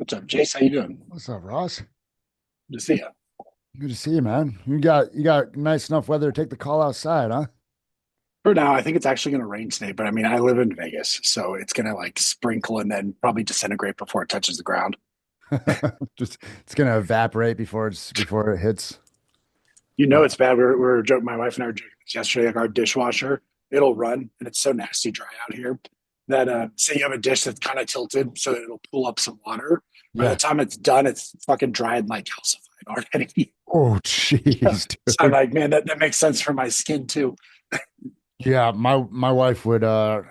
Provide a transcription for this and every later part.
What's up, Jace? How you doing? What's up, Ross? Good to see you. Good to see you, man. You got nice enough weather to take the call outside, huh? For now, I think it's actually going to rain today, but I mean, I live in Vegas, so it's going to like sprinkle and then probably disintegrate before it touches the ground. Just it's gonna evaporate before it hits. You know, Uh, it's bad. We were joking, my wife and I were joking this yesterday, like our dishwasher, it'll run and it's so nasty dry out here that say you have a dish that's kind of tilted so that it'll pull up some water. By the yeah. time it's done, it's fucking dried and like calcified already. Oh, So jeez, I'm dude. like, man, that makes sense for my skin too. Yeah, my wife would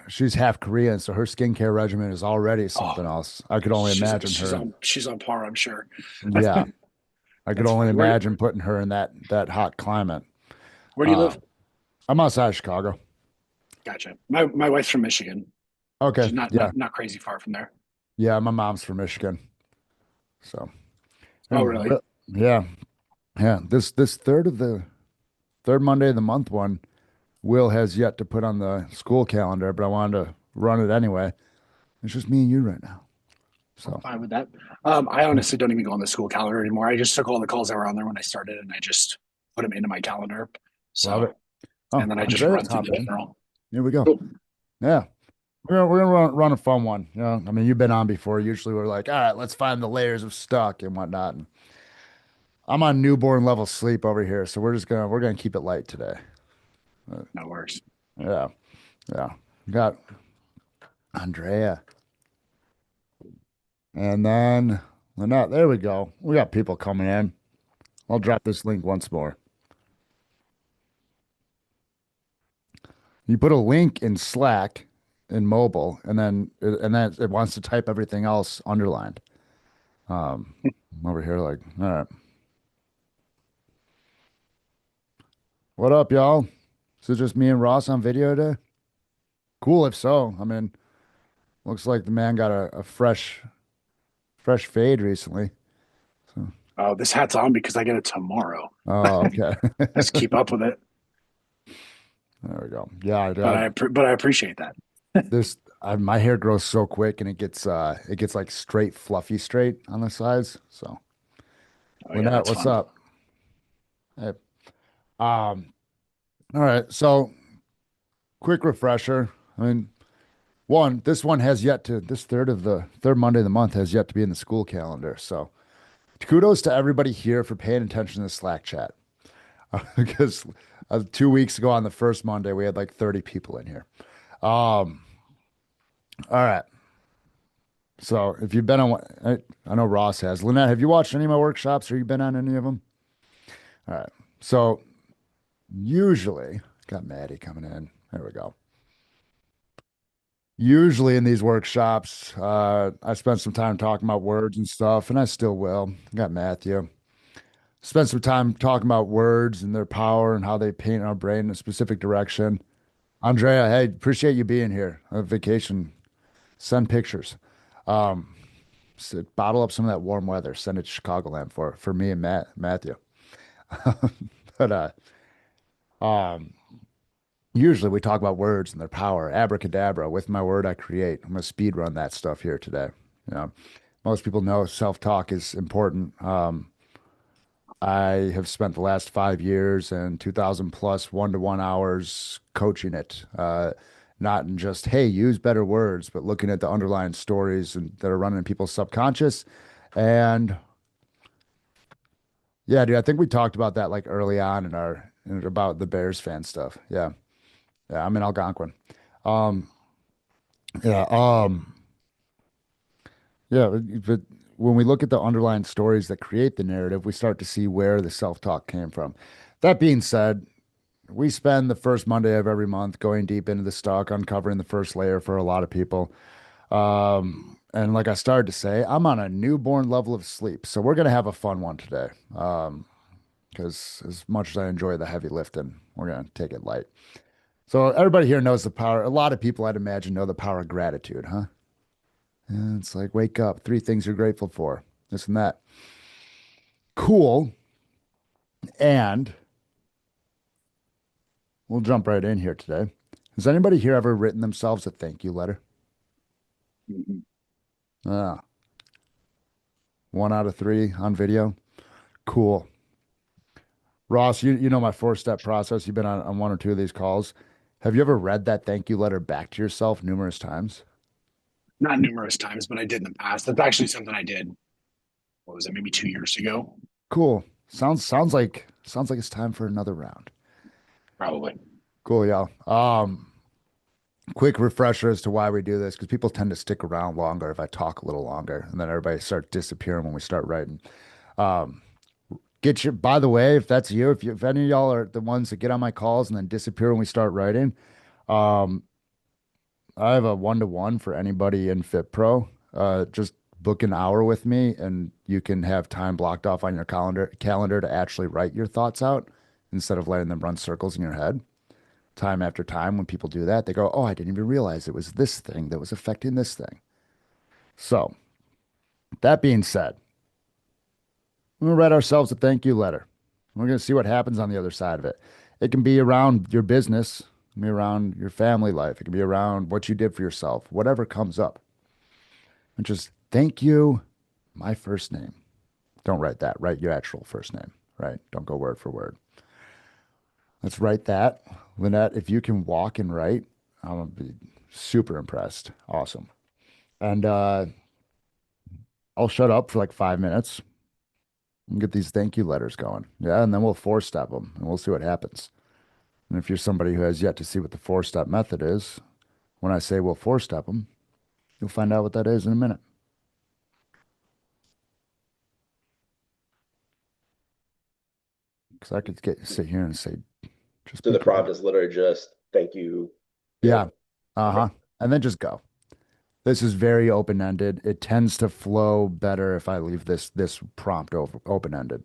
she's half Korean, so her skincare regimen is already Oh, something else. I could only she's imagine she's her. on she's on par, I'm sure. Yeah, I could That's only funny. Where imagine putting her in that hot climate. where do you Uh, live? I'm outside of Chicago. Gotcha. My wife's from Michigan. Okay, She's not yeah, not not crazy far from there. yeah. My mom's from Michigan, so Oh, and really? yeah, yeah. This third Monday of the month one, Will has yet to put on the school calendar, but I wanted to run it anyway. It's just me and you right now. I'm So, fine with that. I honestly don't even go on the school calendar anymore. I just took all the calls that were on there when I started, and I just put them into my calendar. love So, it. Oh, and then I just Andrea's run through the hopping in. general. Here we go. Cool. Yeah. We're gonna run a fun one. You know, I mean, you've been on before. Usually we're like, all right, let's find the layers of stuck and whatnot. And I'm on newborn level sleep over here, so we're gonna keep it light today. Uh, That works. yeah, yeah. Got Andrea. And then Lynette. There we go. We got people coming in. I'll drop this link once more. You put a link in Slack in mobile, and then it wants to type everything else underlined. Um, I'm over here, like, all right, what up, y'all? Is it just me and Ross on video today? Cool, if so. I mean, looks like the man got a fresh fade recently. So, Oh, this hat's on because I get it tomorrow. oh, okay. Just keep up with it, There we go. Yeah, but I appreciate that. my hair grows so quick, and it gets like straight, fluffy straight on the sides. So, Oh yeah, Lynette, that's what's fun. up? Hey, um, all right. So, quick refresher. I mean, this third Monday of the month has yet to be in the school calendar. So kudos to everybody here for paying attention to the Slack chat. Because 2 weeks ago on the first Monday, we had like 30 people in here. Um, all right. So if you've been on, I know Ross has. Lynette, have you watched any of my workshops or you been on any of them? All right. So usually, got Maddie coming in. There we go. Usually in these workshops, I spent some time talking about words and stuff, and I still will. Got Matthew. Spend some time talking about words and their power and how they paint our brain in a specific direction. Andrea, hey, appreciate you being here. Vacation, send pictures. Um, Bottle up some of that warm weather. Send it to Chicagoland for me and Matthew. But um, usually we talk about words and their power. Abracadabra. With my word, I create. I'm gonna speed run that stuff here today. You know, most people know self-talk is important. I have spent the last 5 years and 2,000 plus one-to-one hours coaching it. Not in just, hey, use better words, but looking at the underlying stories that are running in people's subconscious. And yeah, dude, I think we talked about that like early on about the Bears fan stuff. Yeah. Yeah. I'm in Algonquin. Um, yeah. Yeah. But when we look at the underlying stories that create the narrative, we start to see where the self-talk came from. That being said, we spend the first Monday of every month going deep into the stock, uncovering the first layer for a lot of people. And like I started to say, I'm on a newborn level of sleep. So we're going to have a fun one today. Because as much as I enjoy the heavy lifting, we're going to take it light. So everybody here knows the power. A lot of people, I'd imagine, know the power of gratitude, huh? And it's like, wake up, three things you're grateful for, this and that. Cool. And we'll jump right in here today. Has anybody here ever written themselves a thank you letter? Mhm. Ah, One out of three on video. Cool. Ross, you know my four-step process. You've been on one or two of these calls. Have you ever read that thank you letter back to yourself numerous times? Not numerous times, but I did in the past. That's actually something I did. What was it? Maybe 2 years ago, Cool. Sounds like it's time for another round. probably. Cool, y'all. Quick refresher as to why we do this, because people tend to stick around longer if I talk a little longer, and then everybody starts disappearing when we start writing. Um, get your, by the way, if that's you, if any of y'all are the ones that get on my calls and then disappear when we start writing, um, I have a 1-to-1 for anybody in FitPro. Just book an hour with me, and you can have time blocked off on your calendar to actually write your thoughts out instead of letting them run circles in your head. Time after time, when people do that, they go, "Oh, I didn't even realize it was this thing that was affecting this thing." So, that being said, we're gonna write ourselves a thank you letter. We're gonna see what happens on the other side of it. It can be around your business, it can be around your family life, it can be around what you did for yourself, whatever comes up. And just thank you, my first name. Don't write that. Write your actual first name, right? Don't go word for word. Let's write that. Lynette, if you can walk and write, I'm gonna be super impressed. Awesome. And I'll shut up for like 5 minutes and get these thank you letters going. Yeah, and then we'll four step them and we'll see what happens. And if you're somebody who has yet to see what the four step method is, when I say we'll four step them, you'll find out what that is in a minute. Because I could sit here and say, just So be the great. prompt is literally just thank you, Yeah. Bill. Okay. Uh-huh. And then just go. This is very open-ended. It tends to flow better if I leave this prompt open-ended.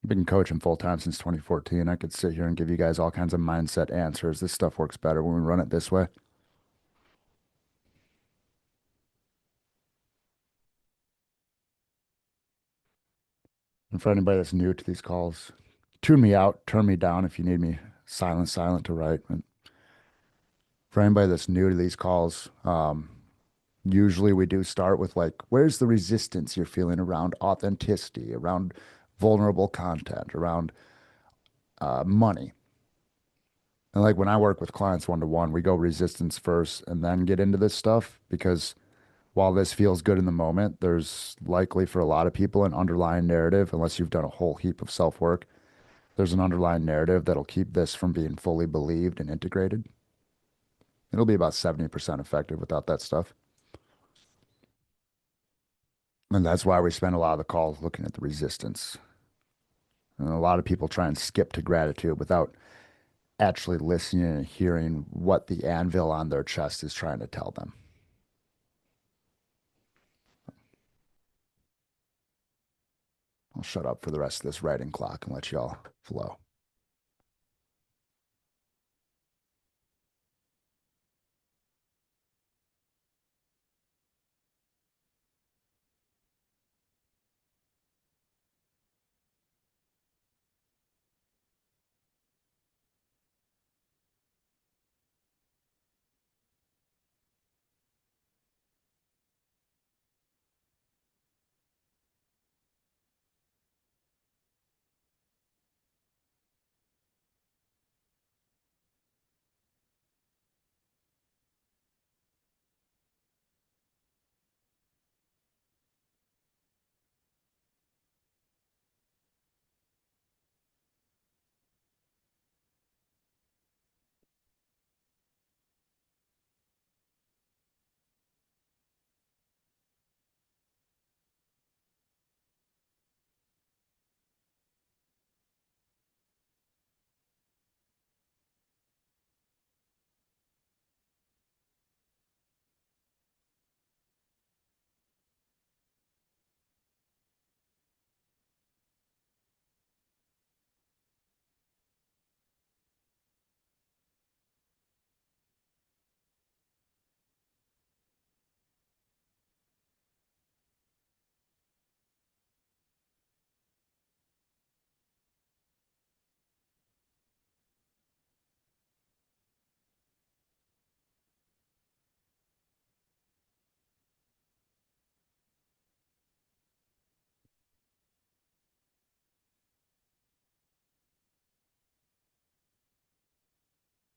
I've been coaching full time since 2014. I could sit here and give you guys all kinds of mindset answers. This stuff works better when we run it this way. And for anybody that's new to these calls, tune me out, turn me down if you need me silent to write. And for anybody that's new to these calls, usually we do start with like, where's the resistance you're feeling around authenticity, around vulnerable content, around money. And like when I work with clients 1-to-1, we go resistance first and then get into this stuff because while this feels good in the moment, there's likely for a lot of people an underlying narrative, unless you've done a whole heap of self work. There's an underlying narrative that'll keep this from being fully believed and integrated. It'll be about 70% effective without that stuff. And that's why we spend a lot of the calls looking at the resistance. And a lot of people try and skip to gratitude without actually listening and hearing what the anvil on their chest is trying to tell them. I'll shut up for the rest of this writing clock and let y'all flow.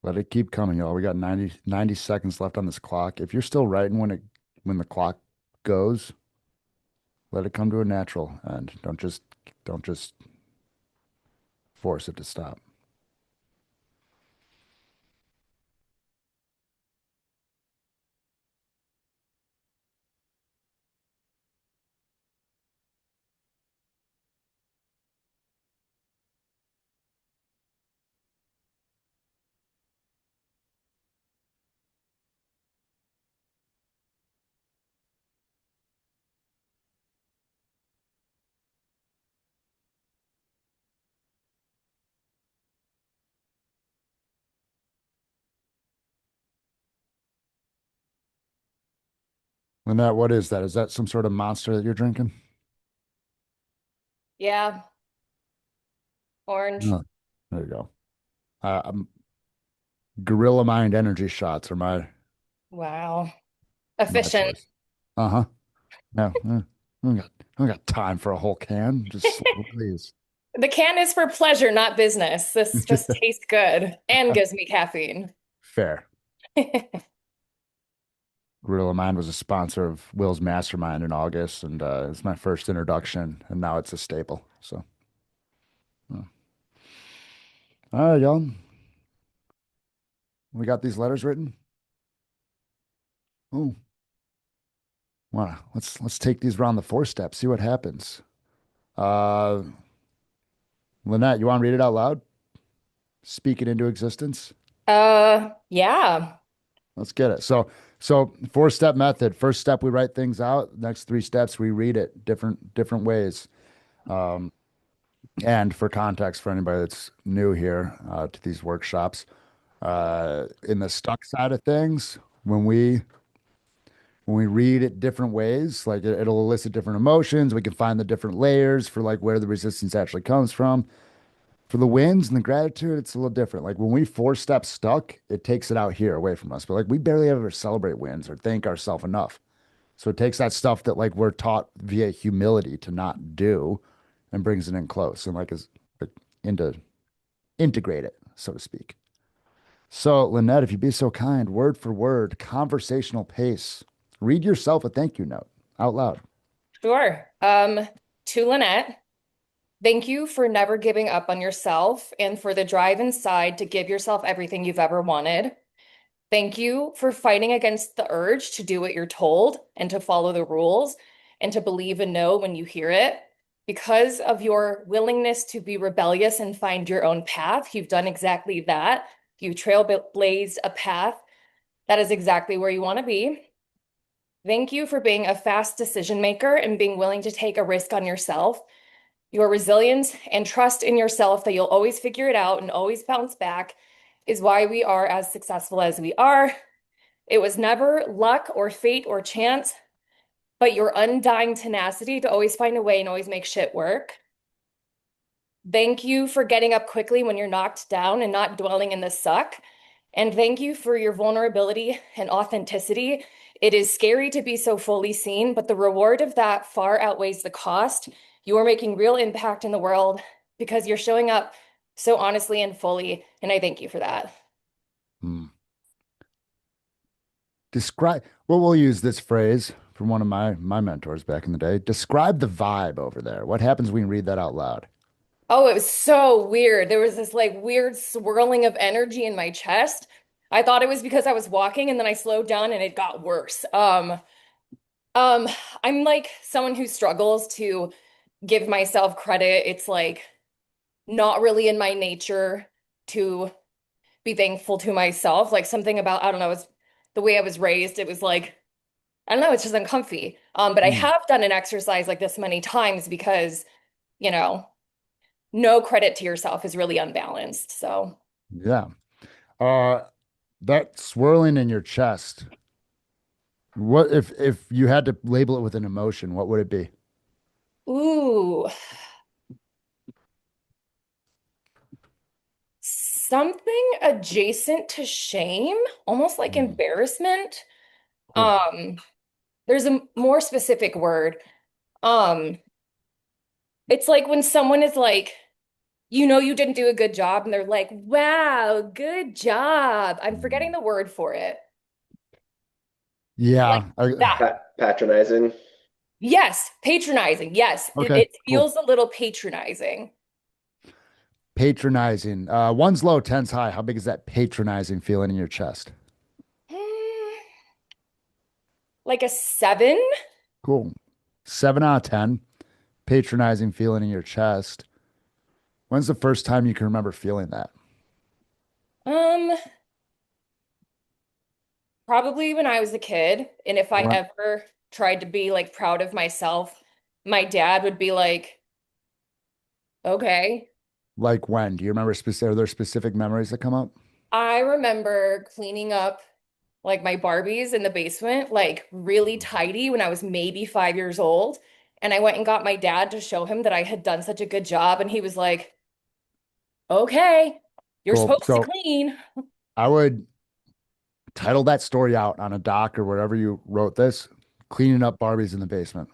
Let it keep coming, y'all. We got 90 seconds left on this clock. If you're still writing when the clock goes, let it come to a natural end. Don't just force it to stop. Lynette, what is that? Is that some sort of monster that you're drinking? Yeah, orange. No. There you go. Gorilla Mind energy shots are Wow. my Efficient. choice. Uh-huh. No, I don't got time for a whole can. Just slow, please. The can is for pleasure, not business. This just tastes good and gives me caffeine. Fair. Gorilla Mind was a sponsor of Will's Mastermind in August, and it's my first introduction, and now it's a staple. So, uh, all right, y'all. We got these letters written. Oh, wow. Let's take these around the four steps. See what happens. Uh, Lynette, you want to read it out loud? Speak it into existence. Yeah. Let's get it. So four-step method. First step, we write things out. Next three steps, we read it different ways. Um, and for context, for anybody that's new here to these workshops, in the stuck side of things, when we read it different ways, like it'll elicit different emotions. We can find the different layers for like where the resistance actually comes from. For the wins and the gratitude, it's a little different. Like when we four steps stuck, it takes it out here away from us. But like we barely ever celebrate wins or thank ourselves enough. So it takes that stuff that like we're taught via humility to not do and brings it in close and like is like into integrate it, so to speak. So Lynette, if you'd be so kind, word for word, conversational pace, read yourself a thank you note out loud. Sure. To Lynette, thank you for never giving up on yourself and for the drive inside to give yourself everything you've ever wanted. Thank you for fighting against the urge to do what you're told and to follow the rules and to believe and know when you hear it. Because of your willingness to be rebellious and find your own path, you've done exactly that. You trailblazed a path that is exactly where you want to be. Thank you for being a fast decision maker and being willing to take a risk on yourself. Your resilience and trust in yourself that you'll always figure it out and always bounce back is why we are as successful as we are. It was never luck or fate or chance, but your undying tenacity to always find a way and always make shit work. Thank you for getting up quickly when you're knocked down and not dwelling in the suck. And thank you for your vulnerability and authenticity. It is scary to be so fully seen, but the reward of that far outweighs the cost. You are making real impact in the world because you're showing up so honestly and fully. And I thank you for that. Hmm. Describe, well, we'll use this phrase from one of my mentors back in the day. Describe the vibe over there. What happens when you read that out loud? Oh, it was so weird. There was this like weird swirling of energy in my chest. I thought it was because I was walking and then I slowed down and it got worse. Um, I'm like someone who struggles to give myself credit. It's like not really in my nature to be thankful to myself. Like something about, I don't know, it's the way I was raised. It was like, I don't know, it's just uncomfy. But I Hmm. have done an exercise like this many times because, you know, no credit to yourself is really unbalanced. So, Yeah. Uh, that swirling in your chest. What if you had to label it with an emotion, what would it be? ooh, something adjacent to shame, almost like Hmm. embarrassment. Oof. Um, there's a more specific word. Um, it's like when someone is like, you know you didn't do a good job and they're like, "Wow, good job." I'm forgetting Mm. the word for it. Like Yeah. that. Patronizing. Yes, patronizing. Yes, Okay, it cool. feels a little patronizing. Patronizing. One's low, ten's high. How big is that patronizing feeling in your chest? Like a 7? Cool. 7 out of 10. Patronizing feeling in your chest. When's the first time you can remember feeling that? Um, Probably when I was a kid. And if I When, ever tried to be like proud of myself, my dad would be like, okay. like when? Do you remember specific, are there specific memories that come up? I remember cleaning up like my Barbies in the basement, like really tidy when I was maybe 5 years old. And I went and got my dad to show him that I had done such a good job. And he was like, okay, you're Cool. supposed to So clean. I would title that story out on a doc or wherever you wrote this, cleaning up Barbies in the basement.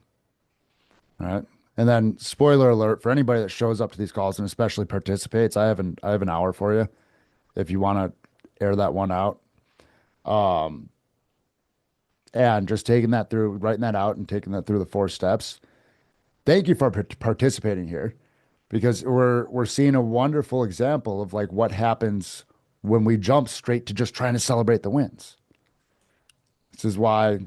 All right. And then spoiler alert for anybody that shows up to these calls and especially participates, I have an hour for you if you want to air that one out. Um, and just taking that through, writing that out and taking that through the 4 steps. Thank you for participating here because we're seeing a wonderful example of like what happens when we jump straight to just trying to celebrate the wins. This is why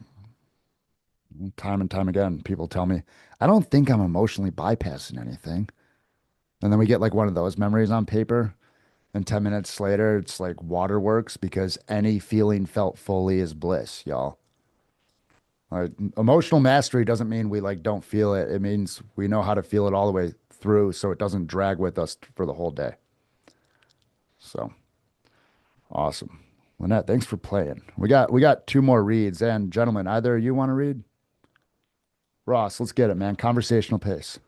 time and time again people tell me, I don't think I'm emotionally bypassing anything. And then we get like one of those memories on paper. And 10 minutes later, it's like waterworks because any feeling felt fully is bliss, y'all. Like emotional mastery doesn't mean we like don't feel it. It means we know how to feel it all the way through so it doesn't drag with us for the whole day. So awesome. Lynette, thanks for playing. We got 2 more reads. And gentlemen, either you want to read? Ross, let's get it, man. Conversational pace.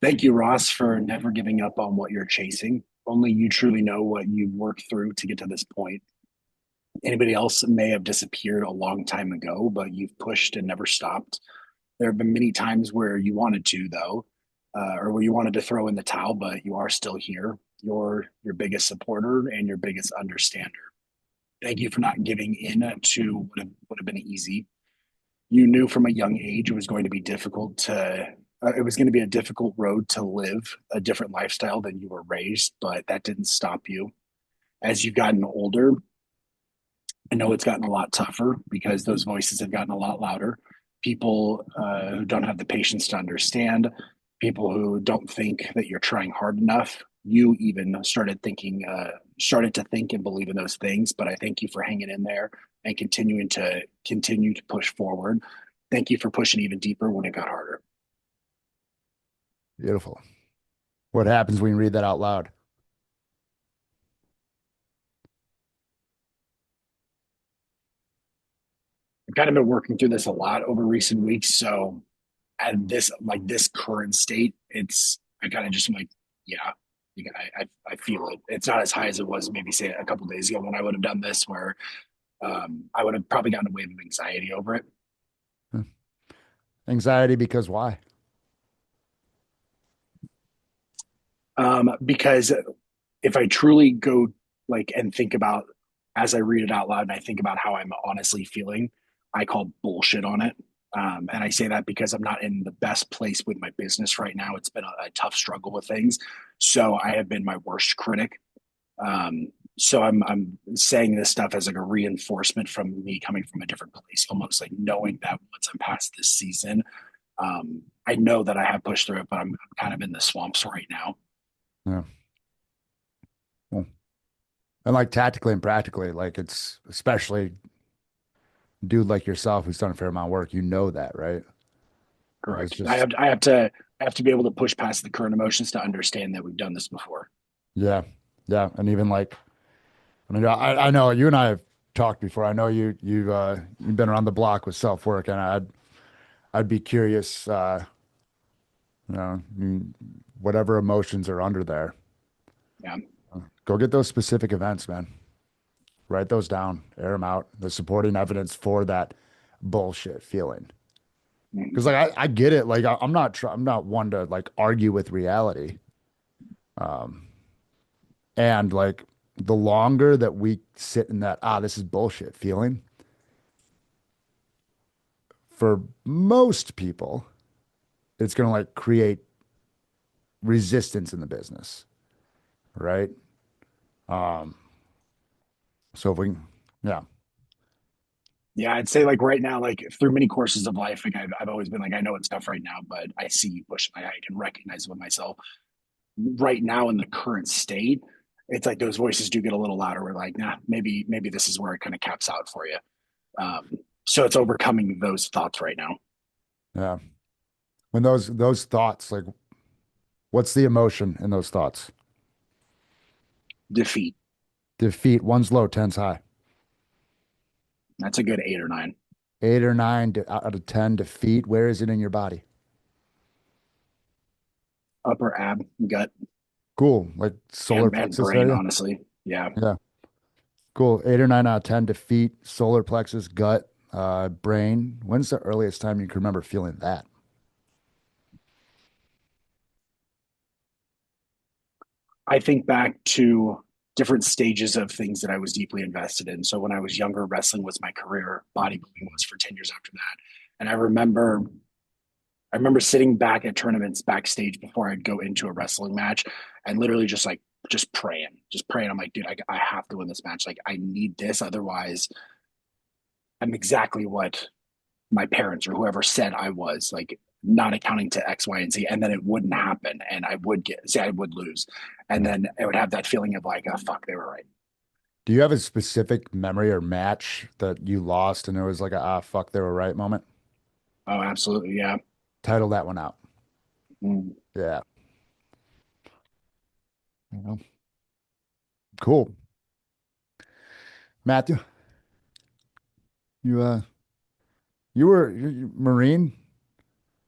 Thank you, Ross, for never giving up on what you're chasing. Only you truly know what you've worked through to get to this point. Anybody else may have disappeared a long time ago, but you've pushed and never stopped. There have been many times where you wanted to, though, or where you wanted to throw in the towel, but you are still here. You're your biggest supporter and your biggest understander. Thank you for not giving in to would have been easy. You knew from a young age it was going to be difficult to. It was going to be a difficult road to live a different lifestyle than you were raised, but that didn't stop you. As you've gotten older, I know it's gotten a lot tougher because those voices have gotten a lot louder. People who don't have the patience to understand, people who don't think that you're trying hard enough. You even started to think and believe in those things. But I thank you for hanging in there and continue to push forward. Thank you for pushing even deeper when it got harder. Beautiful. What happens when you read that out loud? I've kind of been working through this a lot over recent weeks. So at this current state, it's I kind of just am like, yeah, I feel it. It's not as high as it was maybe say a couple days ago when I would have done this, where I would have probably gotten a wave of anxiety over it. Hmm. Anxiety because why? Because if I truly go like and think about as I read it out loud and I think about how I'm honestly feeling, I call bullshit on it. And I say that because I'm not in the best place with my business right now. It's been a tough struggle with things. So I have been my worst critic. So I'm saying this stuff as like a reinforcement from me coming from a different place, almost like knowing that once I'm past this season, I know that I have pushed through it, but I'm kind of in the swamps right now. Yeah. Well, and like tactically and practically, like it's especially dude like yourself who's done a fair amount of work, you know that, right? Like it's Correct. just, I have to be able to push past the current emotions to understand that we've done this before. yeah, yeah. And even like, I mean, I know you and I have talked before. I know you've been around the block with self work, and I'd be curious, whatever emotions are under there, Yeah. go get those specific events, man. Write those down, air them out. The supporting evidence for that bullshit feeling. Because like I get it. Like I'm not one to like argue with reality. Um, and like the longer that we sit in that this is bullshit feeling, for most people, it's gonna like create resistance in the business, right? Um, so if we, yeah, Yeah, I'd say like right now, like through many courses of life, like I've always been like, I know it's tough right now, but I see you pushing. Like, I can recognize it with myself right now in the current state. It's like those voices do get a little louder. We're like, nah, maybe this is where it kind of caps out for you. Um, so it's overcoming those thoughts right now. yeah. When those thoughts, like, what's the emotion in those thoughts? Defeat. Defeat. One's low, ten's high. That's a good 8 or 9. 8 or 9 out of 10 defeat. Where is it in your body? Upper ab, gut, Cool. Like solar and plexus brain. area. Honestly, yeah. Yeah. Cool. 8 or 9 out of 10 defeat, solar plexus, gut, brain. When's the earliest time you can remember feeling that? I think back to different stages of things that I was deeply invested in. So when I was younger, wrestling was my career. Bodybuilding was for 10 years after that. And I remember sitting back at tournaments backstage before I'd go into a wrestling match and literally just praying, just praying. I'm like, dude, I have to win this match. Like, I need this. Otherwise, I'm exactly what my parents or whoever said I was, like, not accounting to X, Y, and Z. And then it wouldn't happen. And I would lose. And then I would have that feeling of like, oh, fuck, they were right. Do you have a specific memory or match that you lost and it was like fuck, they were right moment? Oh, absolutely. Yeah. Title that one out. Mm. Yeah. You know? Cool. Matthew, you you Marine?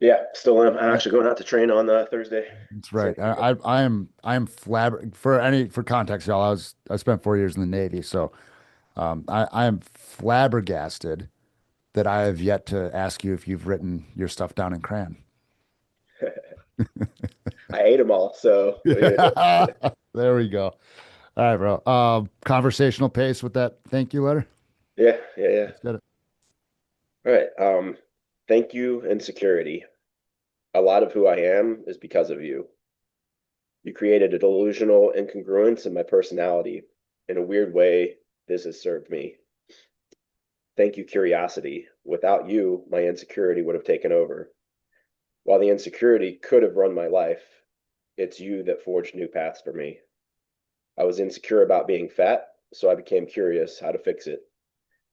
Yeah, still am. I'm Yeah, actually going out to train on Thursday. that's right. Excited for it. I am flabber for context, y'all. I spent 4 years in the Navy, so I am flabbergasted that I have yet to ask you if you've written your stuff down in crayon. I ate them all, so what are you gonna Yeah. do? There we go. All right, bro. Conversational pace with that thank you letter. Yeah, yeah, yeah. Let's get it. All right. Thank you, insecurity. A lot of who I am is because of you. You created a delusional incongruence in my personality. In a weird way, this has served me. Thank you, curiosity. Without you, my insecurity would have taken over. While the insecurity could have run my life, it's you that forged new paths for me. I was insecure about being fat, so I became curious how to fix it.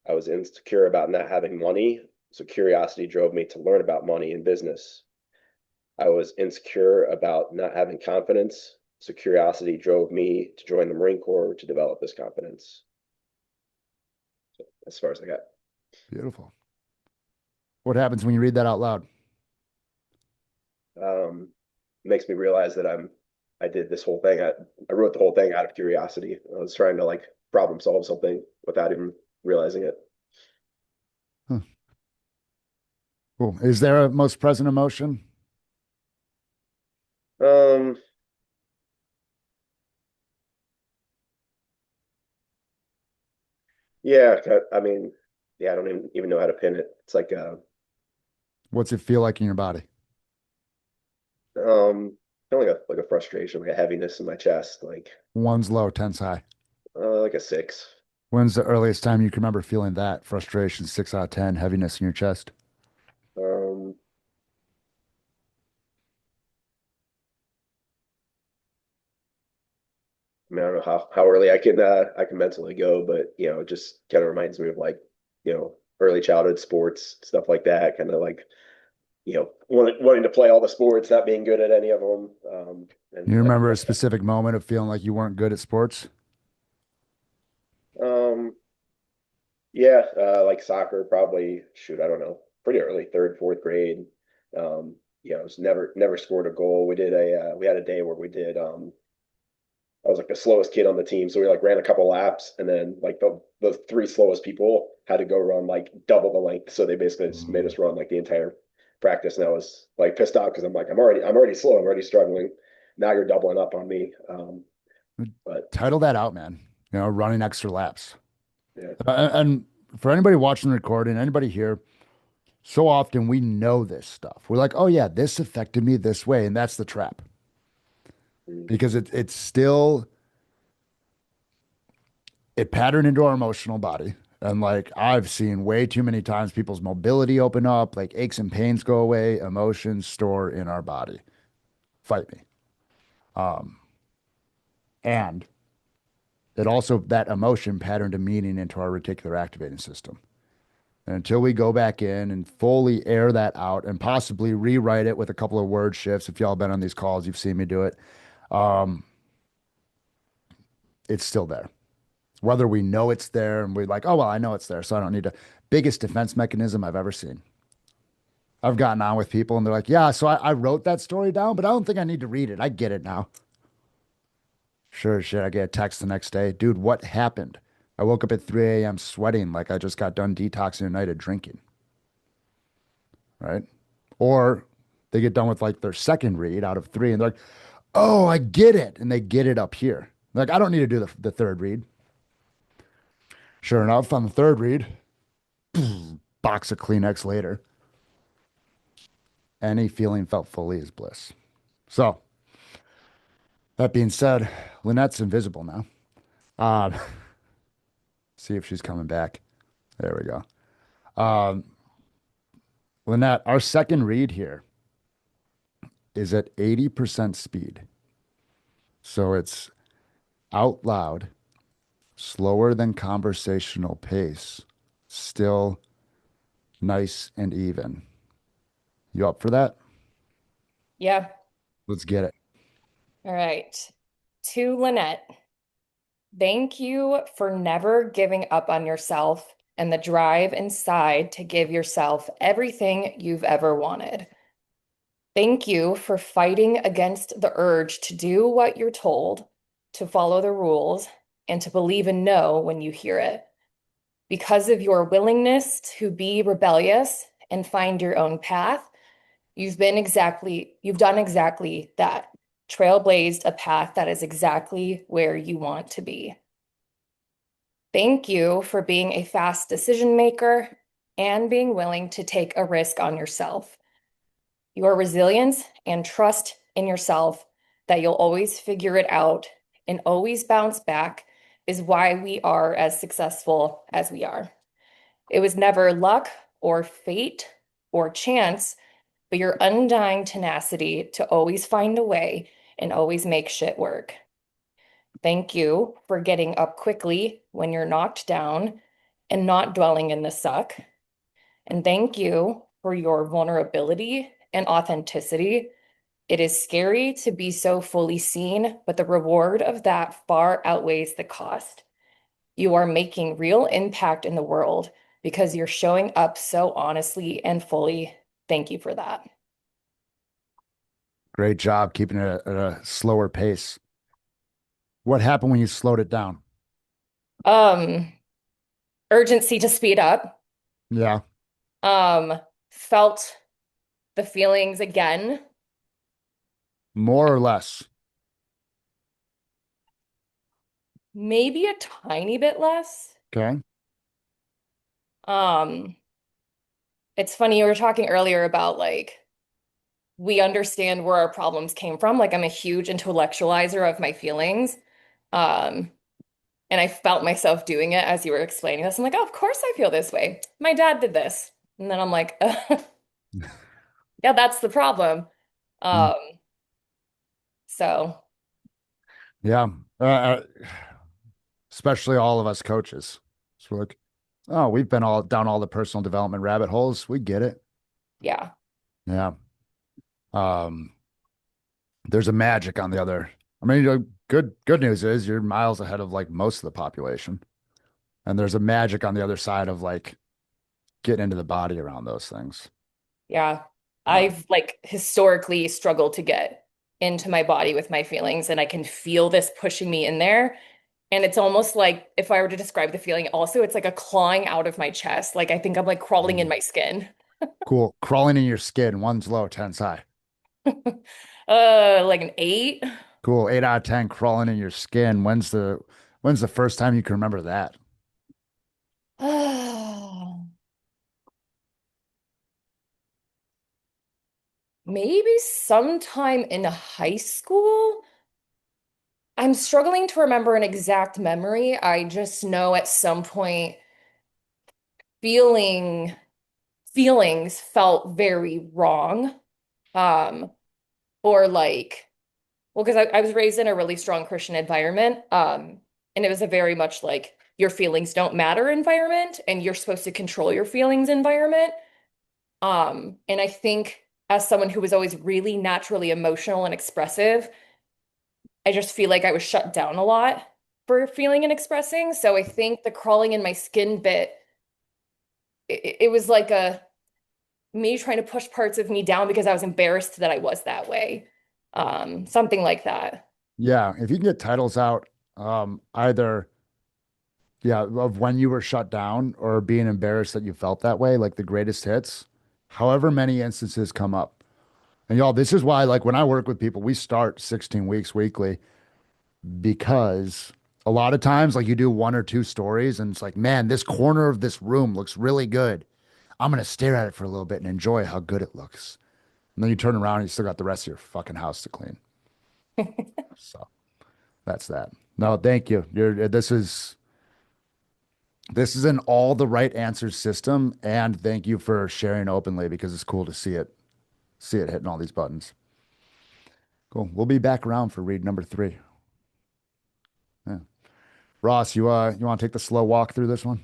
I was insecure about not having money, so curiosity drove me to learn about money and business. I was insecure about not having confidence, so curiosity drove me to join the Marine Corps to develop this confidence. So, as far as I got. Beautiful. What happens when you read that out loud? Makes me realize that I did this whole thing. I wrote the whole thing out of curiosity. I was trying to like problem solve something without even realizing it. Huh. Cool. Is there a most present emotion? Um, yeah, I mean, yeah, I don't even know how to pin it. It's like What's it feel like in your body? kind of like a frustration, like a heaviness in my chest, One's low, ten's high. like a 6. When's the earliest time you can remember feeling that frustration, 6 out of 10, heaviness in your chest? Um, I mean, I don't know how early I can mentally go, but it just kind of reminds me of like early childhood sports stuff like that. Kind of like wanting to play all the sports, not being good at any of them, and You like remember a specific moment of feeling like you weren't good at sports? yeah, like soccer probably. Shoot, I don't know, pretty early, third, fourth grade. I was never scored a goal. We had a day where we did I was like the slowest kid on the team. So we like ran a couple laps and then like the three slowest people had to go run like double the length. So they basically just made Mm. us run like the entire practice, and I was like pissed off because I'm like, I'm already slow, I'm already struggling. Now you're doubling up on me. But Title that out, man. You know, running extra laps. yeah. And for anybody watching the recording, anybody here, so often we know this stuff. We're like, oh yeah, this affected me this way, and that's the trap Mm. because it's still it patterned into our emotional body. And like I've seen way too many times people's mobility open up, like aches and pains go away, emotions store in our body. Fight me. And it also that emotion patterned a meaning into our reticular activating system. And until we go back in and fully air that out and possibly rewrite it with a couple of word shifts, if y'all been on these calls, you've seen me do it. It's still there. Whether we know it's there and we're like, oh, well, I know it's there, so I don't need to. Biggest defense mechanism I've ever seen. I've gotten on with people and they're like, yeah, so I wrote that story down, but I don't think I need to read it. I get it now. Sure as shit. I get a text the next day. Dude, what happened? I woke up at 3 a.m. sweating like I just got done detoxing a night of drinking. Right? Or they get done with like their second read out of three and they're like, oh, I get it. And they get it up here. Like, I don't need to do the third read. Sure enough, on the third read, box of Kleenex later, any feeling felt fully is bliss. So, that being said, Lynette's invisible now. Um, see if she's coming back. There we go. Um, Lynette, our second read here is at 80% speed. So it's out loud, slower than conversational pace, still nice and even. You up for that? Yeah. Let's get it. All right. To Lynette, thank you for never giving up on yourself and the drive inside to give yourself everything you've ever wanted. Thank you for fighting against the urge to do what you're told, to follow the rules, and to believe in no when you hear it. Because of your willingness to be rebellious and find your own path, you've done exactly that. Trailblazed a path that is exactly where you want to be. Thank you for being a fast decision maker and being willing to take a risk on yourself. Your resilience and trust in yourself that you'll always figure it out and always bounce back is why we are as successful as we are. It was never luck or fate or chance, but your undying tenacity to always find a way and always make shit work. Thank you for getting up quickly when you're knocked down and not dwelling in the suck. And thank you for your vulnerability and authenticity. It is scary to be so fully seen, but the reward of that far outweighs the cost. You are making real impact in the world because you're showing up so honestly and fully. Thank you for that. Great job keeping it at a slower pace. What happened when you slowed it down? Um, Urgency to speed up. Yeah, Felt the feelings again. more or less. Maybe a tiny bit less. Okay. Um, it's funny, you were talking earlier about like we understand where our problems came from. Like I'm a huge intellectualizer of my feelings. Um, and I felt myself doing it as you were explaining this. I'm like, oh, of course I feel this way. My dad did this. And then I'm like, yeah, that's the problem. Mm. Um, so Yeah. Especially all of us coaches. So we're like, oh, we've been all down all the personal development rabbit holes. We get it. yeah, Yeah. Um, there's a magic on the other. I mean, good news is you're miles ahead of like most of the population. And there's a magic on the other side of like getting into the body around those things. yeah. Uh, I've like historically struggled to get into my body with my feelings, and I can feel this pushing me in there. And it's almost like if I were to describe the feeling, also, it's like a clawing out of my chest. Like I think I'm like crawling in mm, my skin. Cool. Crawling in your skin. One's low, ten's high. Like an 8. Cool. 8 out of 10 crawling in your skin. When's the first time you can remember that? Maybe sometime in high school. I'm struggling to remember an exact memory. I just know at some point feeling feelings felt very wrong. Um, or like, well, because I was raised in a really strong Christian environment. And it was a very much like your feelings don't matter environment, and you're supposed to control your feelings environment. And I think as someone who was always really naturally emotional and expressive, I just feel like I was shut down a lot for feeling and expressing. So I think the crawling in my skin bit, it was like a me trying to push parts of me down because I was embarrassed that I was that way. Something like that. Yeah. If you can get titles out, either, yeah, of when you were shut down or being embarrassed that you felt that way, like the greatest hits, however many instances come up. And y'all, this is why, like, when I work with people, we start 16 weeks weekly because a lot of times, like, you do one or two stories and it's like, man, this corner of this room looks really good. I'm going to stare at it for a little bit and enjoy how good it looks. And then you turn around and you still got the rest of your fucking house to clean. So that's that. No, thank you. This is an all the right answers system. And thank you for sharing openly because it's cool to see it hitting all these buttons. Cool. We'll be back around for read number 3. Yeah. Ross, you want to take the slow walk through this one?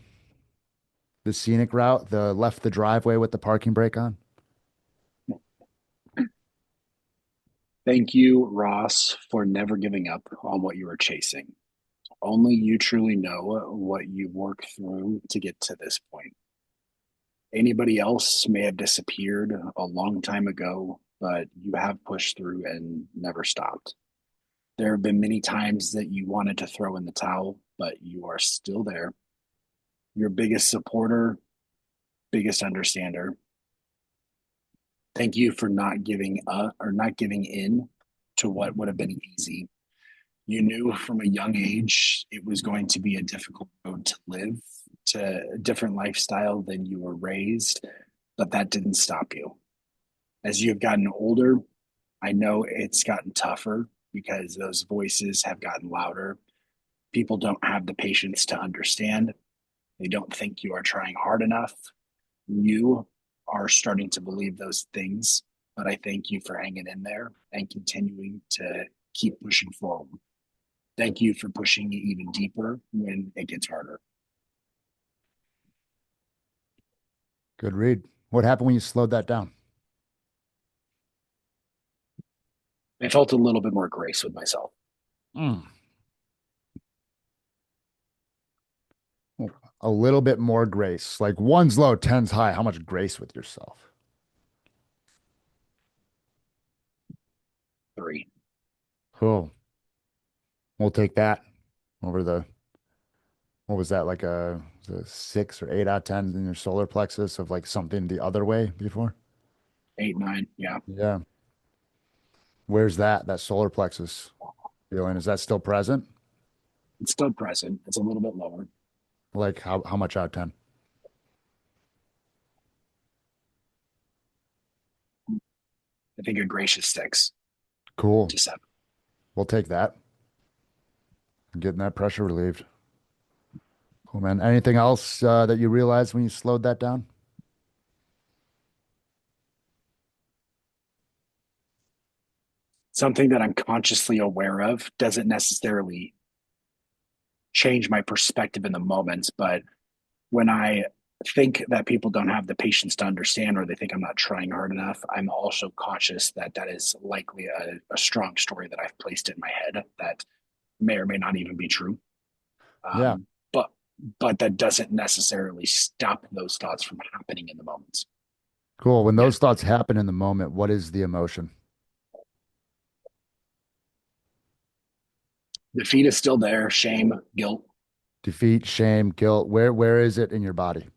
The scenic route, the left the driveway with the parking brake on. Thank you, Ross, for never giving up on what you were chasing. Only you truly know what you worked through to get to this point. Anybody else may have disappeared a long time ago, but you have pushed through and never stopped. There have been many times that you wanted to throw in the towel, but you are still there. Your biggest supporter, biggest understander. Thank you for not giving up or not giving in to what would have been easy. You knew from a young age it was going to be a difficult road to live, to a different lifestyle than you were raised, but that didn't stop you. As you've gotten older, I know it's gotten tougher because those voices have gotten louder. People don't have the patience to understand. They don't think you are trying hard enough. You are starting to believe those things, but I thank you for hanging in there and continuing to keep pushing forward. Thank you for pushing it even deeper when it gets harder. Good read. What happened when you slowed that down? I felt a little bit more grace with myself. Mm. A little bit more grace. Like one's low, ten's high. How much grace with yourself? 3. Cool. We'll take that over what was that, like was it 6 or 8 out of 10 in your solar plexus of like something the other way before? 8, 9. Yeah, Yeah. Where's that solar plexus feeling? Is that still present? it's still present. It's a little bit lower. Like how much out of 10? I think a gracious 6 Cool. to 7. We'll take that. Getting that pressure relieved. Cool, man. Anything else that you realized when you slowed that down? Something that I'm consciously aware of doesn't necessarily change my perspective in the moment, but when I think that people don't have the patience to understand or they think I'm not trying hard enough, I'm also conscious that that is likely a strong story that I've placed in my head that may or may not even be true. Yeah. Um, but but that doesn't necessarily stop those thoughts from happening in the moments. Cool. When Yeah, those thoughts happen in the moment, what is the emotion? the feed is still there, shame, guilt. Defeat, shame, guilt. Where is it in your body?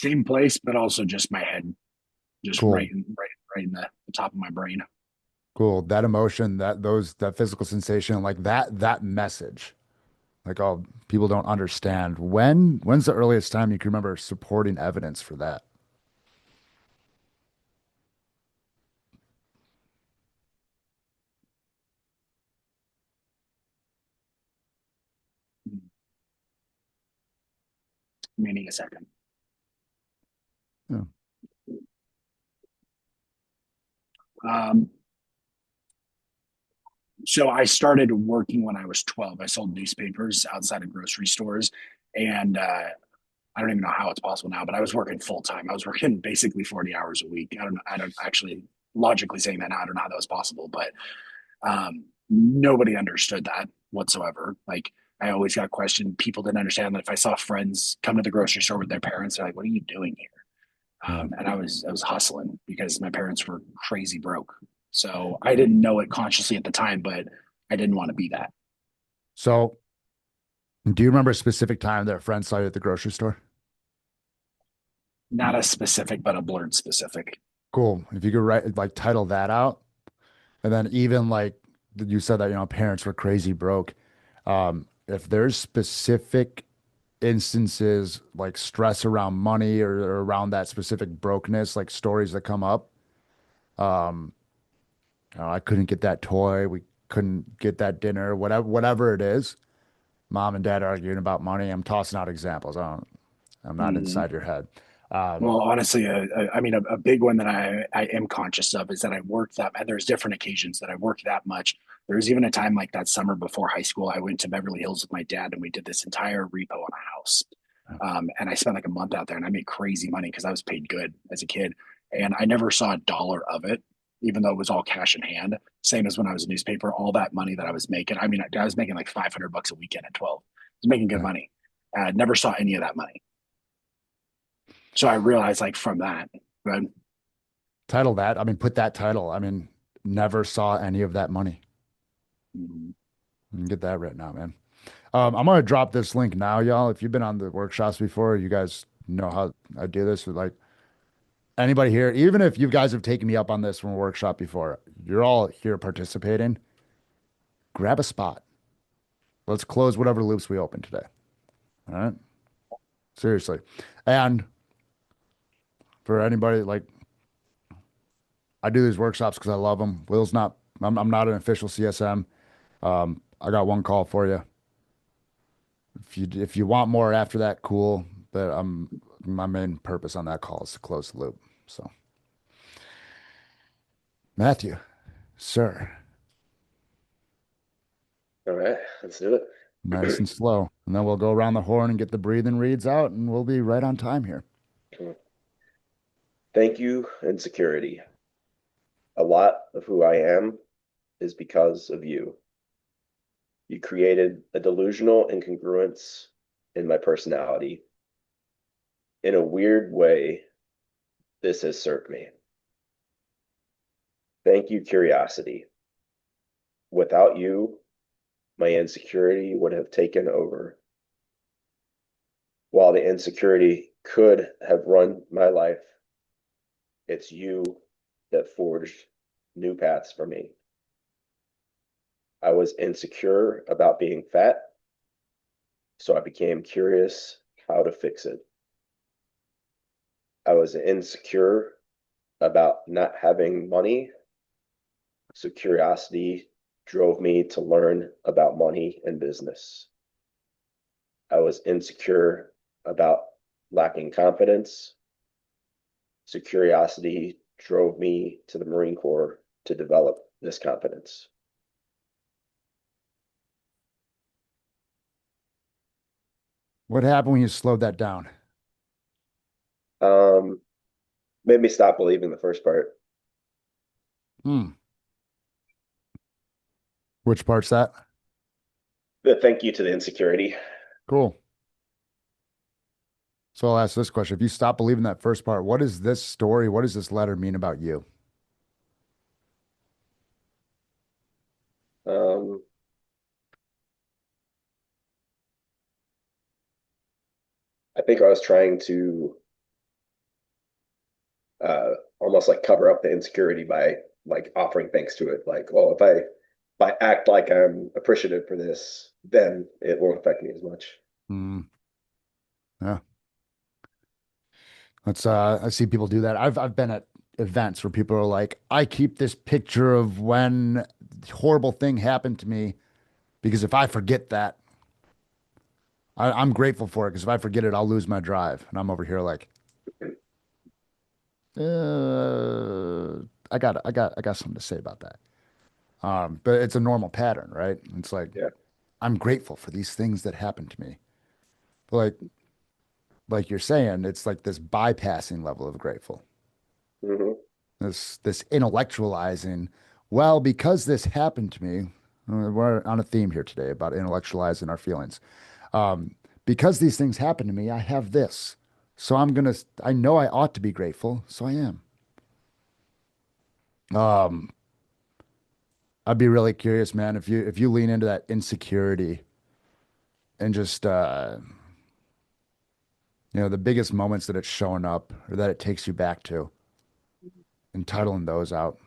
same place, but also just my head, just Cool. right in the top of my brain. Cool. That emotion, that physical sensation, like that message. Like, oh, people don't understand. When's the earliest time you can remember supporting evidence for that? Meaning a second. Yeah. Um, so I started working when I was 12. I sold newspapers outside of grocery stores, and I don't even know how it's possible now, but I was working full time. I was working basically 40 hours a week. I don't know. I don't actually logically saying that now. I don't know how that was possible, but nobody understood that whatsoever. Like I always got questioned. People didn't understand that if I saw friends come to the grocery store with their parents, they're like, "What are you doing here?" Yeah. And I was hustling because my parents were crazy broke. So I didn't know it consciously at the time, but I didn't want to be that. So, do you remember a specific time that a friend saw you at the grocery store? Not a specific, but a blurred specific. Cool. If you could write like title that out, and then even like you said that parents were crazy broke. If there's specific instances like stress around money or around that specific brokenness, like stories that come up, um, I couldn't get that toy, we couldn't get that dinner, whatever it is. Mom and dad arguing about money. I'm tossing out examples. I'm not Mm-hmm. inside your head. Um, Well, honestly, I mean, a big one that I am conscious of is that I worked that, and there's different occasions that I worked that much. There was even a time like that summer before high school, I went to Beverly Hills with my dad and we did this entire repo on a house. And I spent like a month out there and I made crazy money because I was paid good as a kid. And I never saw a dollar of it, even though it was all cash in hand. Same as when I was a newspaper, all that money that I was making. I mean, I was making like 500 bucks a weekend at 12. I was making good yeah. money. I never saw any of that money. So I realized like from that, but Title that. I mean, put that title. I mean, never saw any of that money. mm, Get that written out, man. I'm gonna drop this link now, y'all. If you've been on the workshops before, you guys know how I do this. With like anybody here, even if you guys have taken me up on this from a workshop before, you're all here participating. Grab a spot. Let's close whatever loops we open today. All right. Seriously. And for anybody like I do these workshops because I love them. Will's not. I'm not an official CSM. I got one call for you. If you want more after that, cool. But my main purpose on that call is to close the loop. So Matthew, sir, All right, let's do nice it. and slow, and then we'll go around the horn and get the breathing reads out, and we'll be right on time here. Thank you, insecurity. A lot of who I am is because of you. You created a delusional incongruence in my personality. In a weird way, this has served me. Thank you, curiosity. Without you, my insecurity would have taken over. While the insecurity could have run my life, it's you that forged new paths for me. I was insecure about being fat, so I became curious how to fix it. I was insecure about not having money, so curiosity drove me to learn about money and business. I was insecure about lacking confidence, so curiosity drove me to the Marine Corps to develop this confidence. What happened when you slowed that down? Um, Made me stop believing the first part. Hmm. Which part's that? The thank you to the insecurity. Cool. So I'll ask this question. If you stop believing that first part, what is this story? What does this letter mean about you? Um, I think I was trying to almost like cover up the insecurity by like offering thanks to it. Like, oh, if I act like I'm appreciative for this, then it won't affect me as much. Mm, yeah. That's I see people do that. I've been at events where people are like, I keep this picture of when horrible thing happened to me because if I forget that, I'm grateful for it because if I forget it, I'll lose my drive. And I'm over here like, I got something to say about that. But it's a normal pattern, right? It's like Yeah. I'm grateful for these things that happened to me. But like you're saying, it's like this bypassing level of grateful. Mm-hmm. This intellectualizing. Well, because this happened to me, we're on a theme here today about intellectualizing our feelings. Um, because these things happened to me, I have this. So I know I ought to be grateful, so I am. Um, I'd be really curious, man, if you lean into that insecurity and just the biggest moments that it's showing up or that it takes you back to, and titling those out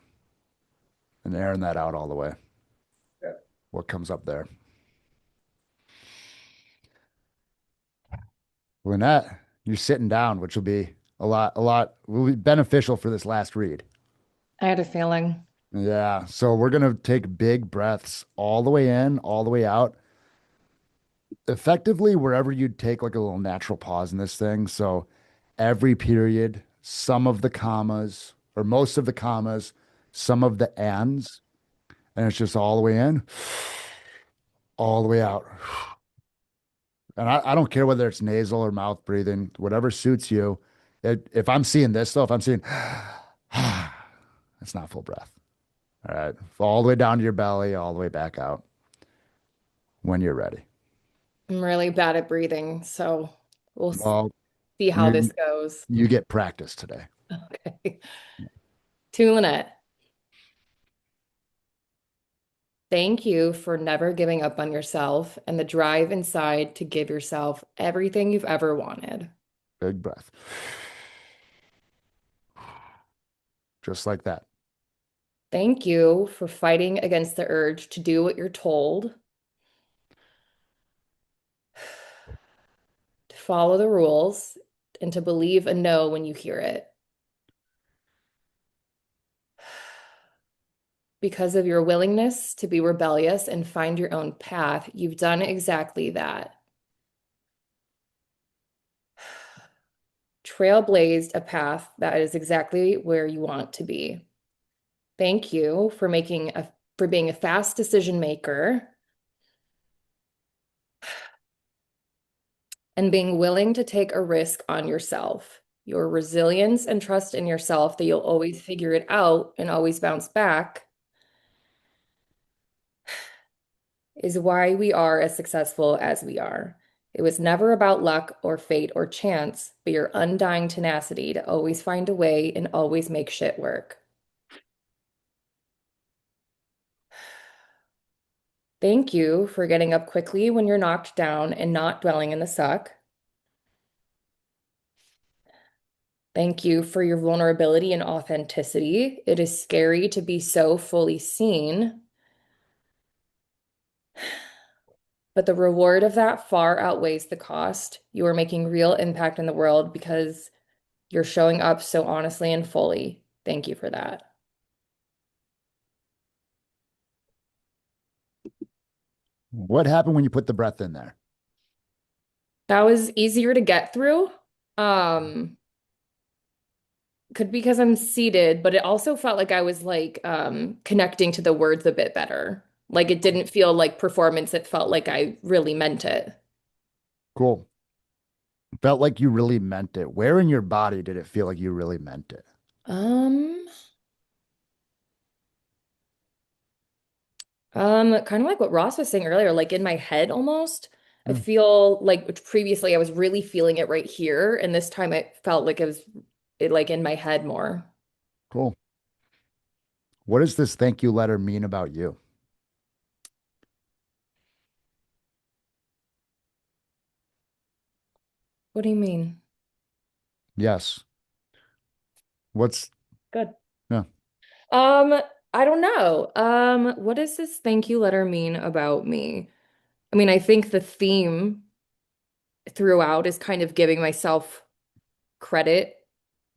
and airing that out all the way. Yeah. What comes up there? Lynette, you're sitting down, which will be will be beneficial for this last read. I had a feeling. Yeah. So we're gonna take big breaths all the way in, all the way out. Effectively, wherever you'd take like a little natural pause in this thing. So every period, some of the commas, or most of the commas, some of the ands, and it's just all the way in, all the way out. And I don't care whether it's nasal or mouth breathing, whatever suits you. If I'm seeing this though, if I'm seeing, it's not full breath. All right. All the way down to your belly, all the way back out when you're ready. I'm really bad at breathing, so we'll Well, see how you this goes. you get practice today. Okay. To Lynette, thank you for never giving up on yourself and the drive inside to give yourself everything you've ever wanted. Big breath. Just like that. Thank you for fighting against the urge to do what you're told, to follow the rules, and to believe a no when you hear it. Because of your willingness to be rebellious and find your own path, you've done exactly that. Trailblazed a path that is exactly where you want to be. Thank you for being a fast decision maker and being willing to take a risk on yourself. Your resilience and trust in yourself that you'll always figure it out and always bounce back is why we are as successful as we are. It was never about luck or fate or chance, but your undying tenacity to always find a way and always make shit work. Thank you for getting up quickly when you're knocked down and not dwelling in the suck. Thank you for your vulnerability and authenticity. It is scary to be so fully seen, but the reward of that far outweighs the cost. You are making real impact in the world because you're showing up so honestly and fully. Thank you for that. What happened when you put the breath in there? That was easier to get through. Um, could because I'm seated, but it also felt like I was like connecting to the words a bit better. Like it didn't feel like performance, it felt like I really meant it. Cool. Felt like you really meant it. Where in your body did it feel like you really meant it? Um, kind of like what Ross was saying earlier, like in my head almost. I Yeah, feel like previously I was really feeling it right here, and this time it felt like it like in my head more. cool. What does this thank you letter mean about you? What do you mean? Yes. What's Good. yeah, Um, I don't know. What does this thank you letter mean about me? I mean, I think the theme throughout is kind of giving myself credit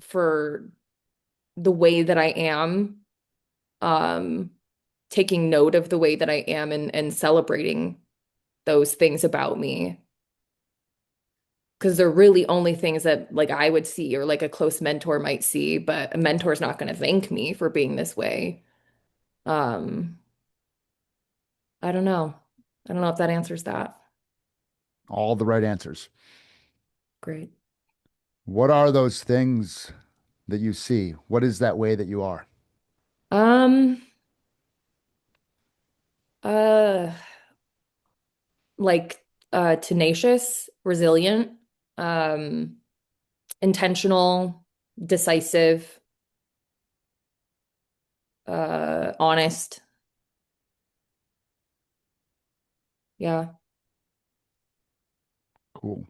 for the way that I am, um, taking note of the way that I am and celebrating those things about me. Because they're really only things that like I would see or like a close mentor might see, but a mentor's not going to thank me for being this way. Um, I don't know. I don't know if that answers that. all the right answers. Great. What are those things that you see? What is that way that you are? Um, uh, like tenacious, resilient, um, intentional, decisive, honest. Yeah. Cool.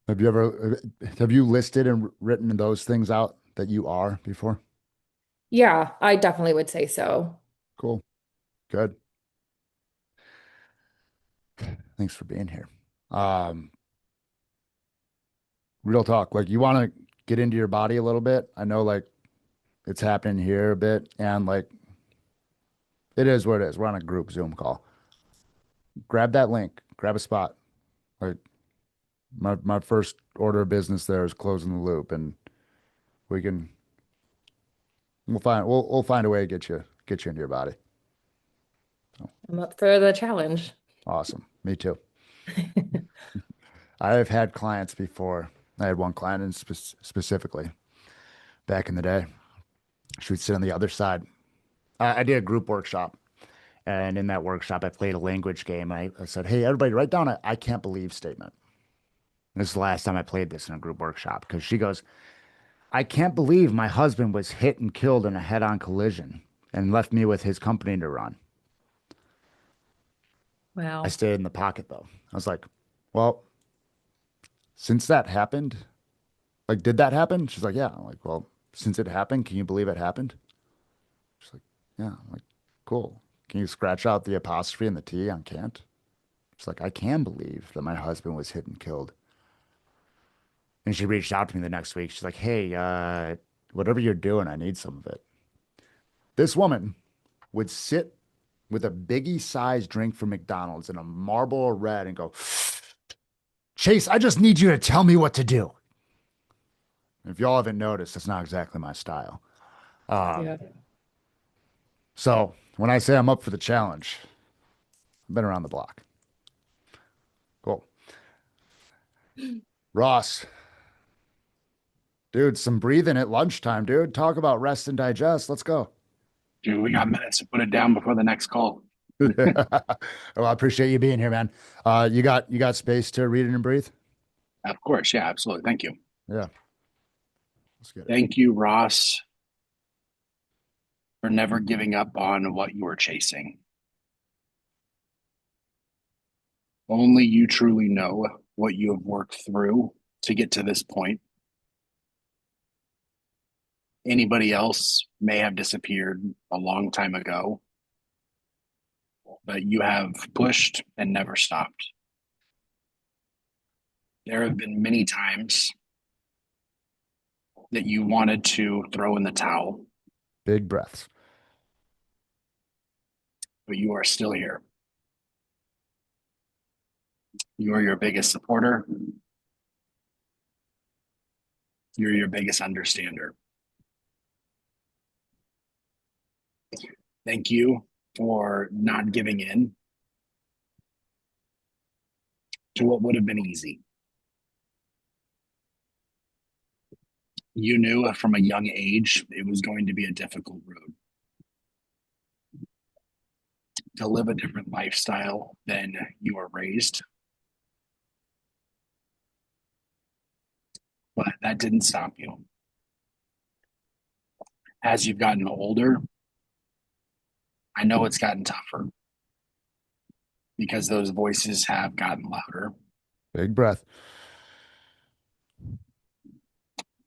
Have you listed and written those things out that you are before? Yeah, I definitely would say so. Cool. Good. Thanks for being here. Um, Real talk, like you want to get into your body a little bit. I know like it's happening here a bit and like it is what it is. We're on a group Zoom call. Grab that link, grab a spot. Like my first order of business there is closing the loop and we can we'll find a way to get you into your body. So, I'm up for the challenge. awesome. Me too. I've had clients before. I had one client specifically back in the day. She would sit on the other side. I did a group workshop, and in that workshop, I played a language game. I said, "Hey, everybody, write down a 'I can't believe' statement." And this is the last time I played this in a group workshop because she goes, "I can't believe my husband was hit and killed in a head-on collision and left me with his company to run." I Wow. stayed in the pocket though. I was like, "Well, since that happened, like, did that happen?" She's like, "Yeah." I'm like, "Well, since it happened, can you believe it happened?" She's like, "Yeah." I'm like, "Cool. Can you scratch out the apostrophe and the T on can't?" She's like, "I can believe that my husband was hit and killed." And she reached out to me the next week. She's like, "Hey, whatever you're doing, I need some of it." This woman would sit with a biggie sized drink from McDonald's and a Marlboro Red and go, "Chase, I just need you to tell me what to do." If y'all haven't noticed, that's not exactly my style. Um, Yeah. so when I say I'm up for the challenge, I've been around the block. Cool. Ross, dude, some breathing at lunchtime, dude. Talk about rest and digest. Let's go. Dude, we got minutes to put it down before the next call. Well, I appreciate you being here, man. You got space to read it and breathe? Of course. Yeah, absolutely. Thank you. Yeah, let's get it. Thank you, Ross, for never giving up on what you were chasing. Only you truly know what you have worked through to get to this point. Anybody else may have disappeared a long time ago, but you have pushed and never stopped. There have been many times that you wanted to throw in the towel, Big breaths. but you are still here. You are your biggest supporter. You're your biggest understander. Thank you for not giving in to what would have been easy. You knew from a young age it was going to be a difficult road to live a different lifestyle than you were raised, but that didn't stop you. As you've gotten older, I know it's gotten tougher because those voices have gotten louder. Big breath.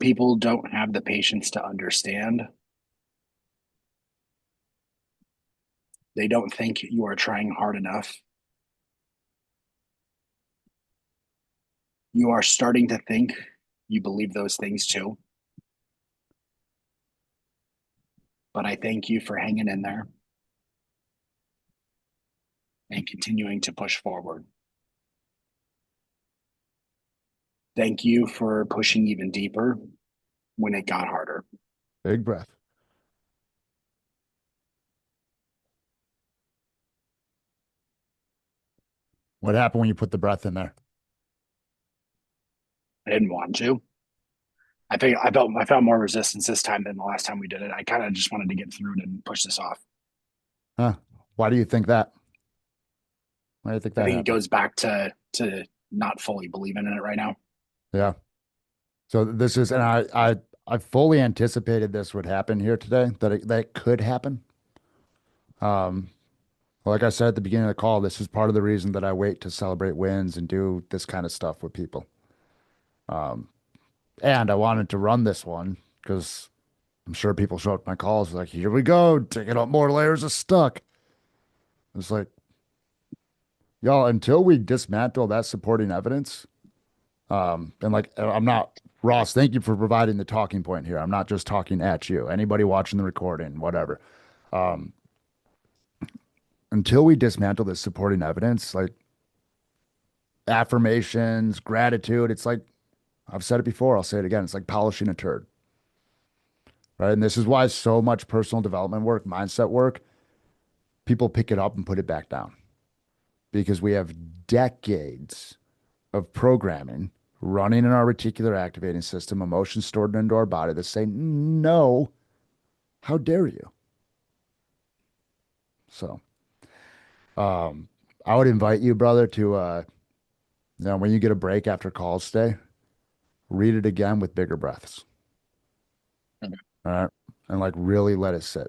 People don't have the patience to understand. They don't think you are trying hard enough. You are starting to think you believe those things too. But I thank you for hanging in there and continuing to push forward. Thank you for pushing even deeper when it got harder. Big breath. What happened when you put the breath in there? I didn't want to. I found more resistance this time than the last time we did it. I kind of just wanted to get through it and push this off. Huh? Why do you think that? Why do you think I that think it happened? goes back to not fully believing in it right now. Yeah. So this is, and I fully anticipated this would happen here today, that could happen. Um, like I said at the beginning of the call, this is part of the reason that I wait to celebrate wins and do this kind of stuff with people. Um, and I wanted to run this one because I'm sure people show up to my calls like, here we go, taking up more layers of stuck. It's like, y'all, until we dismantle that supporting evidence, and like, I'm not, Ross, thank you for providing the talking point here. I'm not just talking at you, anybody watching the recording, whatever. Um, until we dismantle this supporting evidence, like affirmations, gratitude, it's like, I've said it before, I'll say it again. It's like polishing a turd, right? And this is why so much personal development work, mindset work, people pick it up and put it back down because we have decades of programming running in our reticular activating system, emotions stored into our body that say, no, how dare you? So, um, I would invite you, brother, to, when you get a break after calls today, read it again with bigger breaths. All right. And like really let it sit.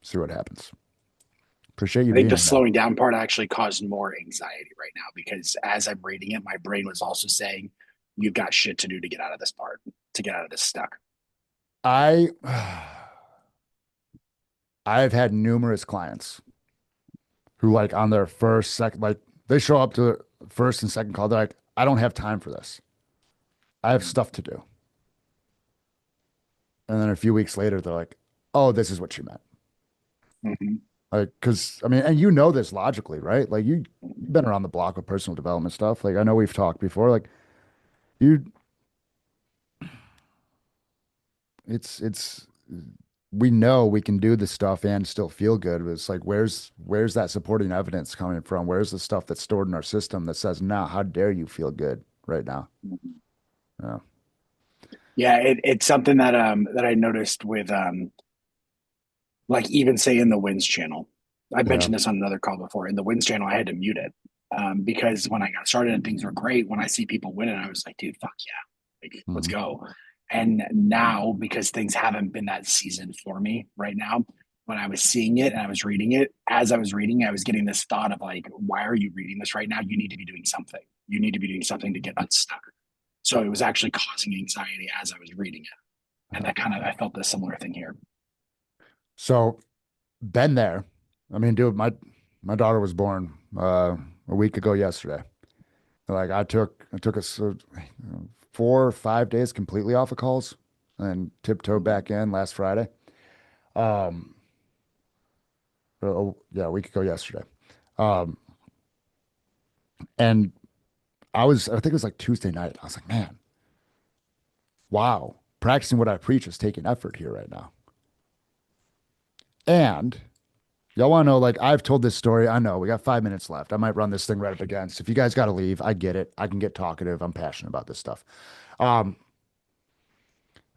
See what happens. Appreciate you I think being the here, man. slowing down part actually caused more anxiety right now because as I'm reading it, my brain was also saying, you've got shit to do to get out of this part, to get out of this stuck. I I've had numerous clients who like on their first, second, like they show up to the first and second call. They're like, I don't have time for this. I have stuff to do. And then a few weeks later, they're like, oh, this is what you meant. Mm-hmm. Like, cause I mean, and you know this logically, right? Like you've been around the block with personal development stuff. Like I know we've talked before. Like you, it's we know we can do the stuff and still feel good. But it's like, where's that supporting evidence coming from? Where's the stuff that's stored in our system that says, nah, how dare you feel good right now? Yeah. Yeah, it's something that I noticed with like even say in the Wins channel. I've Yeah. mentioned this on another call before. In the Wins channel, I had to mute it because when I got started and things were great, when I see people winning, I was like, dude, fuck yeah, like let's Mhm. go. And now because things haven't been that season for me right now, when I was seeing it and I was reading it, as I was reading, I was getting this thought of like, why are you reading this right now? You need to be doing something. You need to be doing something to get unstuck. So it was actually causing anxiety as I was reading it. And Yeah. that kind of, I felt a similar thing here. So been there. I mean, dude, my daughter was born a week ago yesterday. Like I took 4 or 5 days completely off of calls and tiptoed back in last Friday. Um, yeah, a week ago yesterday. Um, and I think it was like Tuesday night. I was like, man, wow, practicing what I preach is taking effort here right now. And y'all want to know, like, I've told this story. I know we got 5 minutes left. I might run this thing right up against. If you guys got to leave, I get it. I can get talkative. I'm passionate about this stuff. Um,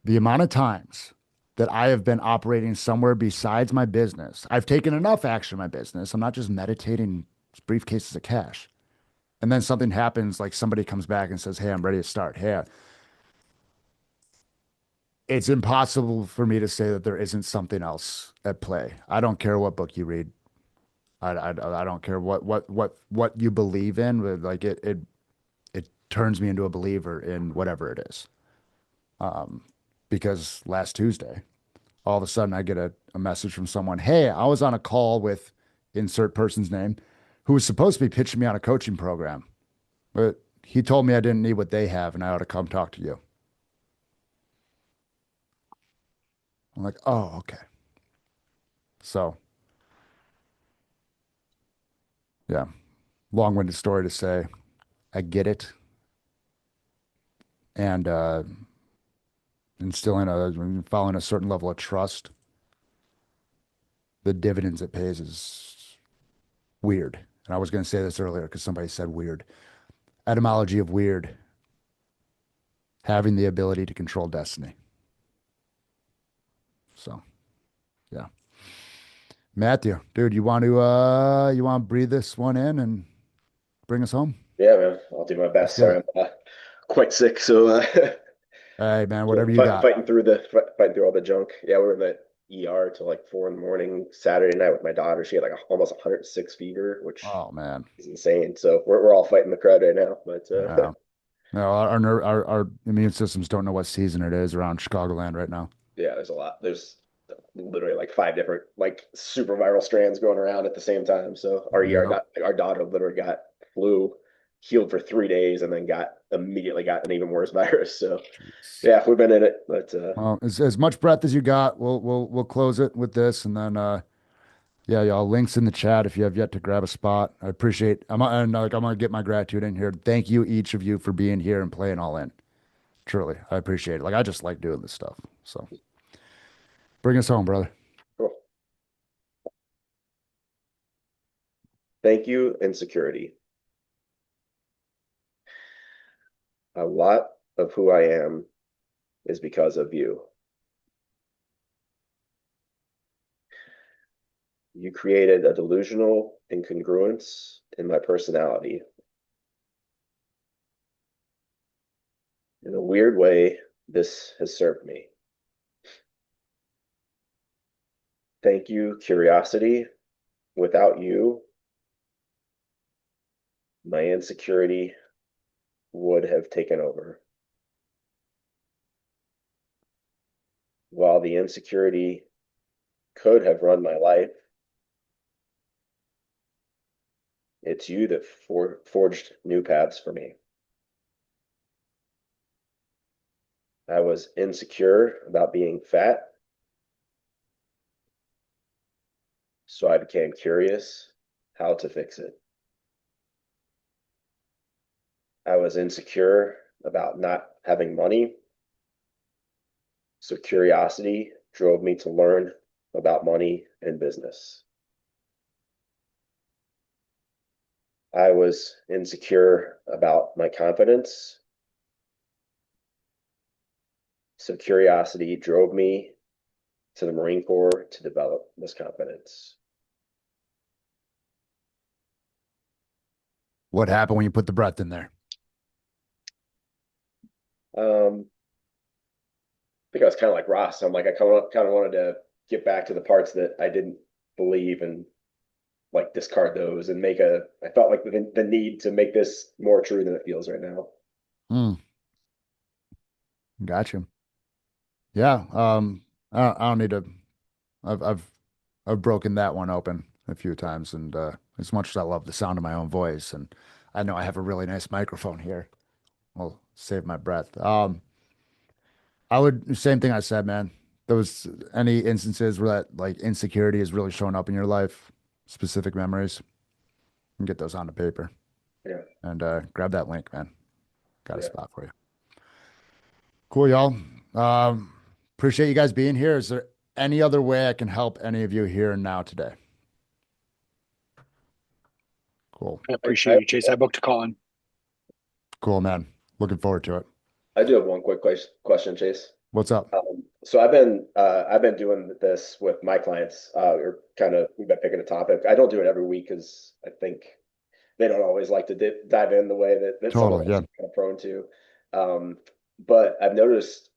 the amount of times that I have been operating somewhere besides my business, I've taken enough action in my business. I'm not just meditating briefcases of cash. And then something happens, like somebody comes back and says, hey, I'm ready to start. Hey, it's impossible for me to say that there isn't something else at play. I don't care what book you read. I don't care what you believe in. But like it turns me into a believer in whatever it is. Um, because last Tuesday, all of a sudden I get a message from someone, hey, I was on a call with insert person's name who was supposed to be pitching me on a coaching program, but he told me I didn't need what they have and I ought to come talk to you. I'm like, oh, okay. So, yeah, long-winded story to say, I get it. And instilling following a certain level of trust, the dividends it pays is weird. And I was going to say this earlier because somebody said weird. Etymology of weird, having the ability to control destiny. So, yeah. Matthew, dude, you want to breathe this one in and bring us home? Yeah, man, I'll do my Let's best. get Sorry, it. I'm quite sick, so Hey, man, whatever you got. fighting through all the junk. Yeah, we were in the ER till like 4 in the morning Saturday night with my daughter. She had like almost 106 fever, which Oh, man. is insane. So we're all fighting the crowd right now. But Yeah. No, our immune systems don't know what season it is around Chicagoland right now. yeah, there's a lot. There's literally like five different like super viral strands going around at the same time. So Yep. our daughter literally got flu, healed for 3 days, and then got immediately got an even worse virus. So Jeez. yeah, we've been in it, but Well, as much breath as you got, we'll close it with this, and then yeah, y'all links in the chat if you have yet to grab a spot. I appreciate. I'm gonna get my gratitude in here. Thank you each of you for being here and playing all in. Truly, I appreciate it. Like I just like doing this stuff. So bring us home, brother. cool. Thank you, insecurity. A lot of who I am is because of you. You created a delusional incongruence in my personality. In a weird way, this has served me. Thank you, curiosity. Without you, my insecurity would have taken over. While the insecurity could have run my life, it's you that forged new paths for me. I was insecure about being fat, so I became curious how to fix it. I was insecure about not having money, so curiosity drove me to learn about money and business. I was insecure about my confidence, so curiosity drove me to the Marine Corps to develop this confidence. What happened when you put the breath in there? I think I was kind of like Ross. I'm like, I kind of wanted to get back to the parts that I didn't believe and like discard those and I felt like the need to make this more true than it feels right now. Hmm. Gotcha. Yeah. I don't need to. I've I've I've broken that one open a few times, and as much as I love the sound of my own voice, and I know I have a really nice microphone here, I'll save my breath. I would same thing I said, man. Those any instances where that like insecurity is really showing up in your life, specific memories, and get those onto paper Yeah, and grab that link, man. Got a yeah. spot for you. Cool, y'all. Appreciate you guys being here. Is there any other way I can help any of you here and now today? Cool. I I, appreciate you, Chase. I booked a call in. Cool, man. Looking forward to it. I do have one quick question, Chase. What's up? So I've been doing this with my clients. Or kind of we've been picking a topic. I don't do it every week because I think they don't always like to dive in the way that some of Totally. us Yeah. are kind of prone to. Um, but I've noticed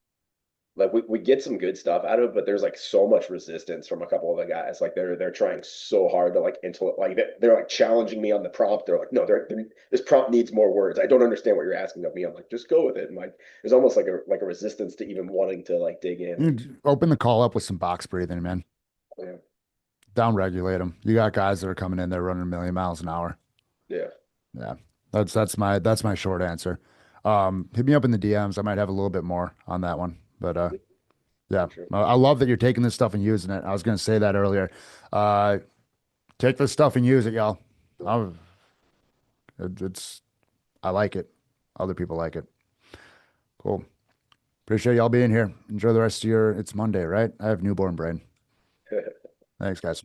like we get some good stuff out of it, but there's like so much resistance from a couple of the guys. Like they're trying so hard to like like they're like challenging me on the prompt. They're like, no, this prompt needs more words. I don't understand what you're asking of me. I'm like, just go with it. And like there's almost like a resistance to even wanting to like dig in. You open the call up with some box breathing, man. Yeah. Down regulate them. You got guys that are coming in there running a million miles an hour. Yeah. Yeah. That's my short answer. Hit me up in the DMs. I might have a little bit more on that one. But yeah. Sure. I love that you're taking this stuff and using it. I was gonna say that earlier. Uh Take this stuff and use it, y'all. I, it's I like it. Other people like it. Cool. Appreciate y'all being here. Enjoy the rest of your, it's Monday, right? I have newborn brain. Thanks, guys.